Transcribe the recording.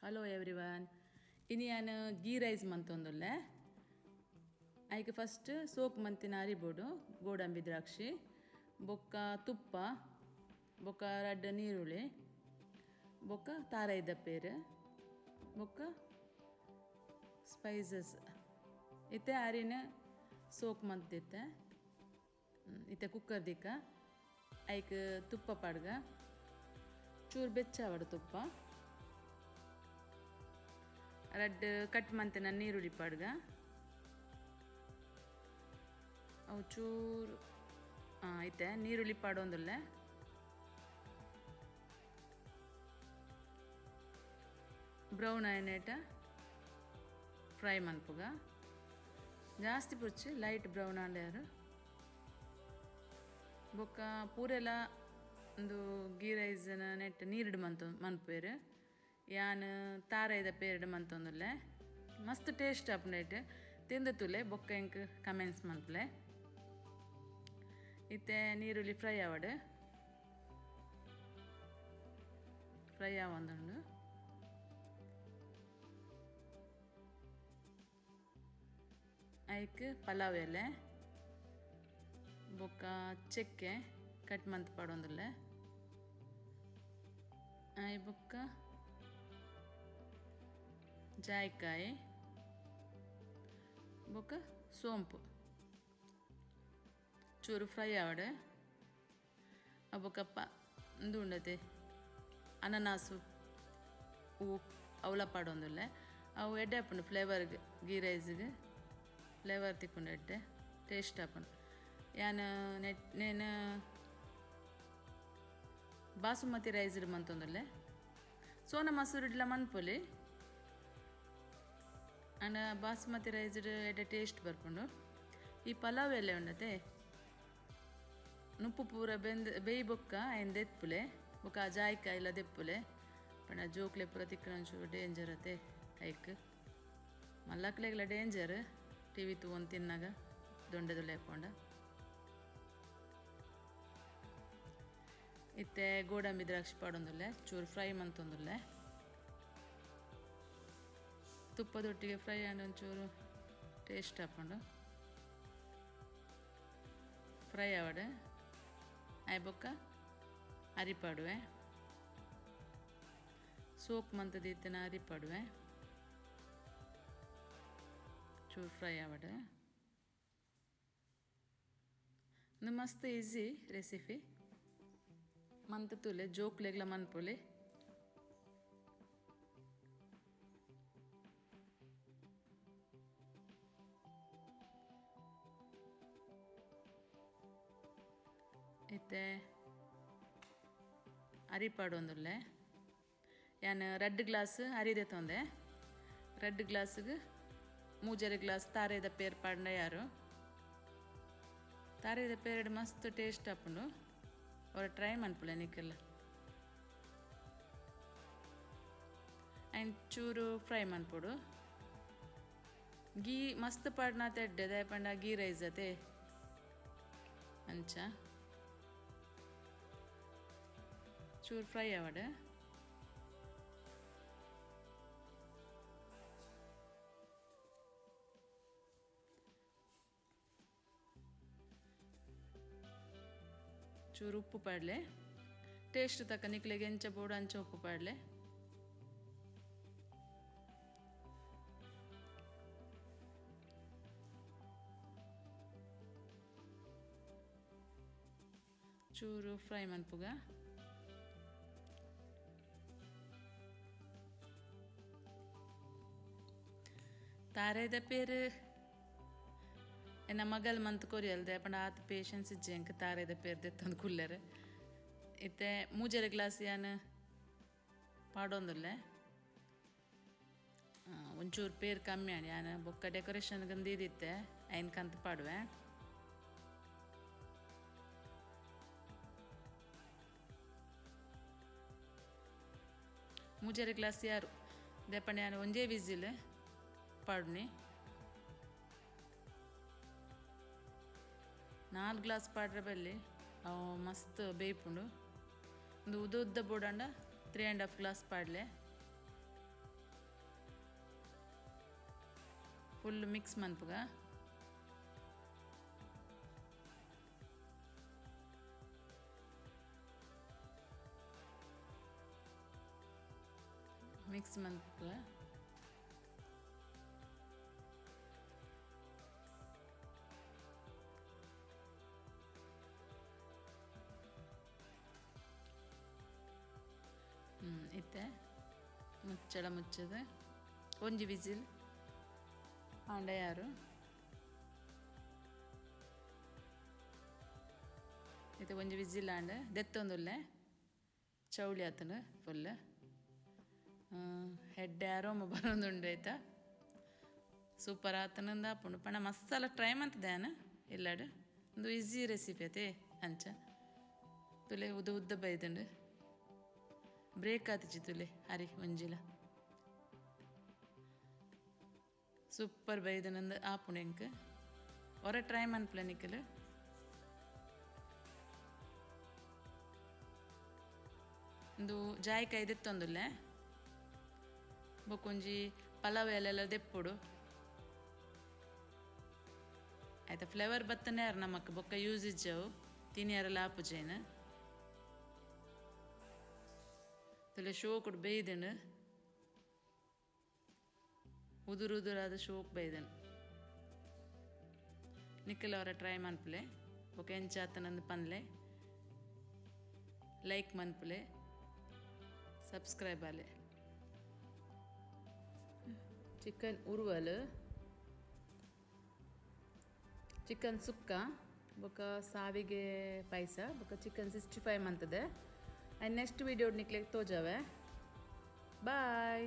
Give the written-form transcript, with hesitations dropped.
Hello everyone. ಇನ್ನು ನಾನು ghee rice ಮಂತೊಂದುಲ್ಲೆ. ಐಕೆ first soak ಮಂತಿನ ಅರಿಬೋಡು ಗೋಡಂಬಿ ದ್ರಾಕ್ಷಿ ಬೊಕ್ಕ ತುಪ್ಪ ಬೊಕ್ಕ ರಡ್ಡ ನೀರುಳ್ಳಿ ಬೊಕ್ಕ ತಾರೈದ ಪೇರು ಬೊಕ್ಕ ಸ್ಪೈಸಸ್ ಇತ್ತೆ ಅರಿನ ಸೋಕ್ ಮಂತಿತ್ತೆ ಇತ್ತೆ ಕುಕ್ಕರ್ ದಿಕ್ಕ ಐಕ್ ತುಪ್ಪ ಪಡ್ಗ ಚೂರು ಬೆಚ್ಚಾವಡು ತುಪ್ಪ ರಡ್ಡು ಕಟ್ ಮಂತಿನ ನೀರುಳ್ಳಿ ಪಡ್ಗ ಅವು ಚೂರು ಐತೆ ನೀರುಳ್ಳಿ ಪಾಡೊಂದುಲ್ಲೆ ಬ್ರೌನ್ ಆಯ್ನೇಟ ಫ್ರೈ ಮನ್ಪುಗ ಜಾಸ್ತಿ ಪುರ್ಚಿ ಲೈಟ್ ಬ್ರೌನ್ ಆಂಡ್ಯಾರು ಬೊಕ್ಕ ಪೂರೆಲ ಒಂದು ಗೀ ರೈಸ್ನ ನೆಟ್ ನೀರುಡು ಮನ್ಪುವೆರು ಯಾನ್ ತಾರೈದ ಪೇರ್ಡು ಮಂತೊಂದುಲ್ಲೆ ಮಸ್ತ್ ಟೇಸ್ಟ್ ಆಪುಂಡೈಟ್ ತಿಂದು ತುಲೆ ಬೊಕ್ಕ ಎಂಕ್ ಕಮೆಂಟ್ಸ್ ಮನ್ಪುಲೆ. ಇತ್ತೆ ನೀರುಳ್ಳಿ ಫ್ರೈ ಆವಡು ಫ್ರೈ ಆವೊಂದುಂಡು ಐಕ್ ಪಲಾವ್ ಎಲೆ ಬೊಕ್ಕ ಚೆಕ್ಕೆ ಕಟ್ ಮಂತ್ ಪಾಡೊಂದುಲ್ಲೆ ಐ ಬೊಕ್ಕ ಜಾಯ್ಕಾಯಿ ಬೊಕ್ಕ ಸೋಂಪು ಚೂರು ಫ್ರೈ ಆವಡು ಬೊಕ್ಕ ಇಂದು ಉಂಡತೆ ಅನನಾಸು ಹೂವು ಅವಲ ಪಾಡೊಂದುಲ್ಲೆ ಅವು ಎಡ್ಡೆ ಆಪುಂಡು ಫ್ಲೇವರ್ಗೆ ಗೀ ರೈಸ್ಗೆ ಫ್ಲೇವರ್ ತಿಕ್ಕೊಂಡು ಎಡ್ಡೆ ಟೇಸ್ಟ್ ಆಪುಂಡು. ಯಾನು ನೇನು ಬಾಸುಮತಿ ರೈಸ್ ಮಂತೊಂದುಲ್ಲೆ ಸೋನಾ ಮಸೂರಿಡ್ಲ ಮನ್ಪೊಲಿ ಅಂಡ ಬಾಸುಮತಿ ರೈಸ್ ಎಡ್ಡೆ ಟೇಸ್ಟ್ ಬರ್ಪುಂಡು. ಈ ಪಲಾವ್ ಎಲೆ ಉಂಡತೆ ನುಪ್ಪು ಪೂರ ಬೇಯಿ ಬೊಕ್ಕ ಆಯ್ನ ದೆಪ್ಪುಲೆ ಬೊಕ್ಕ ಜಾಯ್ಕಾಯಿ ಇಲ್ಲ ದೆಪ್ಪುಲೆ ಪಂಡ ಜೋಕ್ಲೆ ಪೂರ ತಿಕ್ಕನಂಚು ಡೇಂಜರ್ ಅತೆ ಐಕ್ ಮಲ್ಲಕ್ಲೆಗ್ಲ ಡೇಂಜರ್ ಟಿವಿ ತೂವೊಂದು ತಿನ್ನಾಗ ದೊಂಡೆದುಲ್ಲೆ ಹಾಕೊಂಡ. ಇತ್ತೆ ಗೋಡಂಬಿ ದ್ರಾಕ್ಷಿ ಪಾಡೊಂದುಲ್ಲೆ ಚೂರು ಫ್ರೈ ಮಂತೊಂದುಲ್ಲೆ ತುಪ್ಪದೊಟ್ಟಿಗೆ ಫ್ರೈ ಆಂಡ್ ಒಂಚೂರು ಟೇಸ್ಟ್ ಹಾಕೊಂಡು ಫ್ರೈ ಆವಡು ಆಯ್ ಬೊಕ್ಕ ಅರಿಪಾಡುವೆ ಸೋಕ್ ಮಂತದಿತ್ತಿನ ಅರಿಪಾಡುವೆ ಚೂರು ಫ್ರೈ ಆವಡು. ಇದು ಮಸ್ತ್ ಈಸಿ ರೆಸಿಪಿ ಮಂತ್ ತುಲೆ ಜೋಕ್ಲೆಗ್ಲ ಮನ್ಪೊಲಿ. ಇತ್ತೆ ಅರಿಪಾಡೊಂದುಲ್ಲೆ ಯಾನ್ 2 ಗ್ಲಾಸ್ ಅರಿದೆ ತೊಂದೆ 2 ಗ್ಲಾಸ್ಗೆ 3 ಗ್ಲಾಸ್ ತಾರೈದ ಪೇರ್ ಪಾಡ್ನ ಯಾರು ತಾರೈದ ಪೇರ್ಡ್ ಮಸ್ತ್ ಟೇಸ್ಟ್ ಆಪುಂಡು ಅವ್ರು ಟ್ರೈ ಮನ್ಪುಲೆ ನಿಕ್ಕೆಲ್ಲ ಆ್ಯಂಡ್ ಚೂರು ಫ್ರೈ ಮನ್ಪೊಡು ಗೀ ಮಸ್ತ್ ಪಾಡ್ನ ತೆಡ್ಡೆ ದಯಪಂಡ ಗೀ ರೈಸ್ ಅತೆ ಅಂಚ ಚೂರು ಫ್ರೈ ಆವಡು ಚೂರು ಉಪ್ಪು ಪಾಡ್ಲೆ ಟೇಸ್ಟ್ ತಕ್ಕ ನಿಕ್ಲೆಗೆ ಎಂಚ ಬೋಡು ಅಂಚ ಉಪ್ಪು ಪಾಡ್ಲೆ ಚೂರು ಫ್ರೈ ಮನ್ಪುಗ ತಾರೈದ ಪೇರು ಎನ್ನ ಮಗಲ್ ಮಂತ್ ಕೊರಿಯಲ್ದೆ ಪಂಡ ಆತ ಪೇಷನ್ಸ್ ಇಜ್ಜೆ ಎಂಕ್ ತಾರೈದ ಪೇರು ದೆತ್ತೊಂದು ಕುಲ್ಲರು. ಇತ್ತೆ 3 ಗ್ಲಾಸ್ ಯಾನು ಪಾಡೊಂದುಲ್ಲೆ ಒಂಚೂರು ಪೇರು ಕಮ್ಮಿ ಆಣಿ ಯಾನು ಬೊಕ್ಕ ಡೆಕೋರೇಷನ್ಗೆ ಇದಿತ್ತೆ ಐನ್ ಕಂತು ಪಾಡುವೆ. ಮೂಜರೆ ಗ್ಲಾಸ್ ಯಾರು ದೇಪಂಡ ಯಾನು ಒಂಜೇ ವಿಸಿಲ್ ಪಾಡ್ನಿ 4 ಗ್ಲಾಸ್ ಪಾಡ್ರೆ ಬಲ್ಲಿ ಅವು ಮಸ್ತ್ ಬೇಯ್ಪುಂಡು. ಒಂದು ಉದ್ದ ಬೋಡಂಡ 3.5 ಗ್ಲಾಸ್ ಪಾಡ್ಲೆ ಫುಲ್ ಮಿಕ್ಸ್ ಮನ್ಪುಗ ಮಿಕ್ಸ್ ಮನ್ಪುಗ ಇತ್ತೆ ಮುಚ್ಚಳ ಮುಚ್ಚದ ಒಂಜಿ ವಿಸಿಲ್ ಆಂಡ ಯಾರು ಇದು ಒಂಜಿ ವಿಸಿಲ್ ಆಂಡ ದೆತ್ತೊಂದುಲ್ಲೆ ಚೌಳಿ ಆತನು ಫುಲ್ ಹೆಡ್ ಆರೋಮ ಬರೋದುಂಡು ಆಯ್ತಾ ಸೂಪರ್ ಆತನಂದ ಆಪುಂಡು ಪಂಡ ಮಸಾಲ ಟ್ರೈ ಮಂತದೇನ ಇಲ್ಲಾಡು ಒಂದು ಈಸಿ ರೆಸಿಪಿ ಅತೆ ಅಂಚ ತುಲೆ ಉದ್ದ ಉದ್ದ ಬೈದುಂಡು ಬ್ರೇಕ್ ಆತಿಜಿ ತುಲೆ ಅರಿ ಒಂಜಿಲ ಸೂಪರ್ ಬೈದನಂದು ಆಪುಂಡು ಎಂಕ್ ಹೊರ ಟ್ರೈ ಮನ್ಪುಲ ನಿಕ್ಕಲು ಒಂದು ಜಾಯಿಕಾಯಿ ದೆತ್ತೊಂದುಲ್ಲೆ ಬೊಕೊಂಜಿ ಪಲಾವ್ ಎಲೆಲ್ಲ ದೆಪ್ಪುಡು ಆಯ್ತಾ ಫ್ಲೇವರ್ ಬತ್ತನೇ ಯಾರು ನಮಕ್ ಬೊಕ್ಕ ಯೂಸ್ ಇಜ್ಜವು ತಿನಿಯಾರೆಲ್ಲ ಆಪುಜೇನು ತುಲೆ ಶೋಕುಡು ಬೇಯ್ದನು ಉದುರಾದ ಶೋಕ್ ಬೈದನು ನಿಕ್ಕಲ ಅವರ ಟ್ರೈ ಮನ್ಪುಲೆ ಬೊಕ್ಕ ಎಂಚಾತನಂದು ಪನ್ಲೆ ಲೈಕ್ ಮನ್ಪುಲೆ ಸಬ್ಸ್ಕ್ರೈಬ್ ಆಲೆ ಚಿಕನ್ ಉರುವಲು ಚಿಕನ್ ಸುಕ್ಕ ಬೊಕ್ಕ ಸಾವಿಗೆ ಪಾಯಸ ಬೊಕ್ಕ ಚಿಕನ್ 65 ಮಂತದೆ ನೆಕ್ಸ್ಟ್ ವಿಡಿಯೋ ನಿಕ್ಲೆಗ್ ತೋಜಾವೆ ಬಾಯ್.